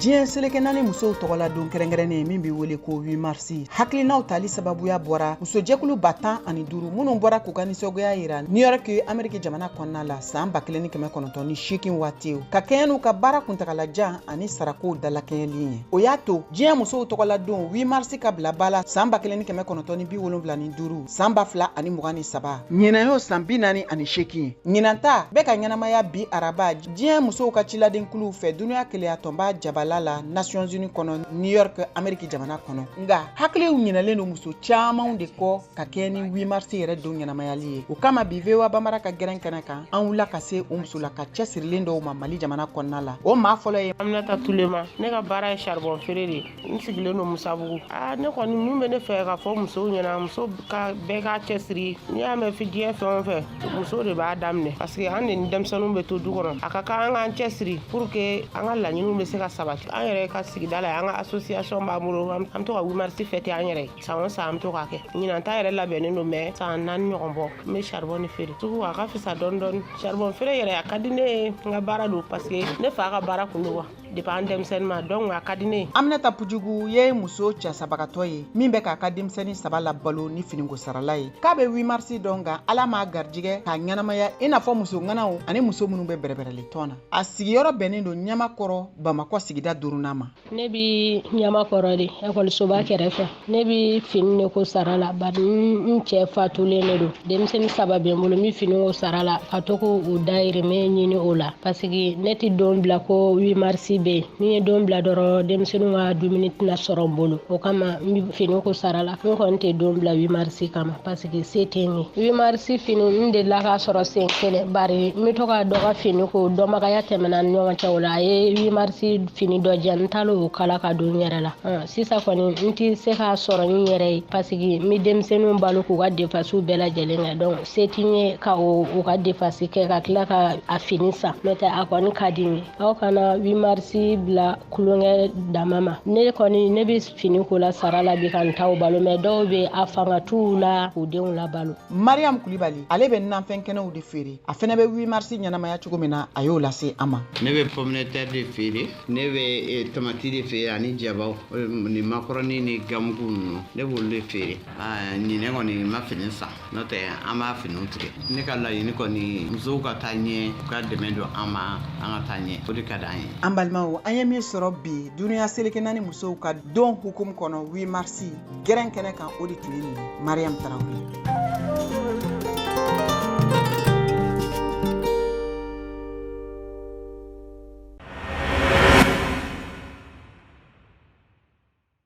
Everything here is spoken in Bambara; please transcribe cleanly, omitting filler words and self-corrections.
diɲɛ seleke naani musow tɔgɔla don kɛrɛnkɛrɛnnen min bɛ wele ko 8 mars hakilinaw tali sababuya bɔra musojɛkulu 15 minnu bɔra k'u ka nisɔngoya yira New York Ameriki jamana kɔnɔna la san 1908 waati ka kɛɲɛ n'u ka baara kuntagalajan ani sarako dalakɛɲɛli ye. O y'a to diɲɛ musow tɔgɔla don 8 mars ka bila bala san 1975 san 2023 ɲinan y'o san 48 ɲinan ta bɛ ka ɲɛnamaya bi araba diɲɛ musow ka ciladenkuluw fɛ dunuya keleya tɔnba jabala la Nations Unies kɔnɔ New York Ameriki jamana kɔnɔ. Nga hakiliw ɲinalen do muso camanw de kɔ ka kɛ ni 8 mars yɛrɛ don ɲɛnamayali ye. O kama bi VOA Bambara ka gɛrɛn kɛnɛ kan an wula ka se o muso la ka cɛsirilen dɔw ma Mali jamana kɔnɔna la. O maa fɔlɔ ye Aminata Tulema. Ne ka baara ye charbon feere de. N sigilen do Musabugu. Ne kɔni min bɛ ne fɛ ka fɔ musow ɲɛna muso ka bɛɛ ka cɛsiri. N'i y'a mɛn fi diɲɛ fɛn o fɛn muso de b'a daminɛ parce que an de ni denmisɛnninw bɛ to du kɔnɔ. A ka kan an k'an cɛsiri pour que an ka laɲiniw bɛ se ka sabati. An yɛrɛ ka sigida la an ka association b'an bolo an bɛ to ka 8 mars fêter an yɛrɛ san o san an bɛ to k'a kɛ. Ɲinan ta yɛrɛ labɛnnen don mais san 4 ɲɔgɔn bɔ n bɛ charbon ni feere. Sugu a ka fisa dɔɔni dɔɔni. Charbon feere yɛrɛ a ka di ne ye n ka baara don parce que ne fa ka baara kun don wa depuis an denmisɛnnin ma donc a ka di ne ye. Aminata Pujugu ye muso cɛsabagatɔ ye min bɛ k'a ka denmisɛnnin 3 la balo ni finiko sarala ye. K'a bɛ 8 mars dɔn nka Ala m'a garijigɛ k'a ɲɛnamaya i n'a fɔ muso ŋanaw ani muso minnu bɛ bɛrɛbɛrɛli tɔn na. A sigiyɔrɔ bɛnnen don Ɲamakɔrɔ Bamakɔ sigida 4nan ma. Ne bi Ɲamakɔrɔ de ekɔlisoba kɛrɛfɛ. Ne bi fini de ko sara la bari n cɛ fatulen de don. Denmisɛnnin 3 bɛ n bolo n bi fini ko sara la ka to k'o dahirimɛ ɲini o la parce que ne ti don bila ko 8 mars bɛ yen. Ni ye don bila dɔrɔn denmisɛnninw ka dumuni tɛna sɔrɔ n bolo. O kama n bi fini ko sara la. N kɔni tɛ don bila 8 mars kama parce que se tɛ n ye. 8 mars fini n delila k'a sɔrɔ sen kelen bari n bɛ to ka dɔ ka fini ko dɔnbagaya tɛmɛna ni ɲɔgɔn cɛ o la a ye 8 mars fini dɔ diyan n t'alo kala ka don n yɛrɛ la. Sisan kɔni n tɛ se k'a sɔrɔ n yɛrɛ ye parce que n bɛ denmisɛnninw balo k'u ka defasiw bɛɛ lajɛlen kɛ donc se tɛ n ye ka u ka defasi kɛ ka tila ka a fini san n'o tɛ a kɔni ka di n ye. Aw kana 8 mars bila kulonkɛ dama ma. Ne kɔni ne bɛ fini ko la sara la bi ka n taw balo mais dɔw bɛ a fanga t'u la k'u denw la balo. Mariam Kulibali ale bɛ nanfɛn kɛnɛw de feere. A fɛnɛ bɛ 8 mars ɲɛnamaya cogo min na a y'o lase a ma. Ne bɛ pomme de terre de feere, ne bɛ tomati de feere ani jabaw ni macaroni ni gamugu ninnu ne b'olu de feere. Ɲinɛ kɔni ma fini san n'o tɛ an b'a finiw tigɛ. Ne ka laɲini kɔni musow ka taa ɲɛ u ka dɛmɛ don an ma an ka taa ɲɛ o de ka d'an ye. An balimaw an ye min sɔrɔ bi dunuya seleke naani musow ka don hukumu kɔnɔ 8 mars gɛrɛn kɛnɛ kan o de tun ye nin Mariam Tarawele.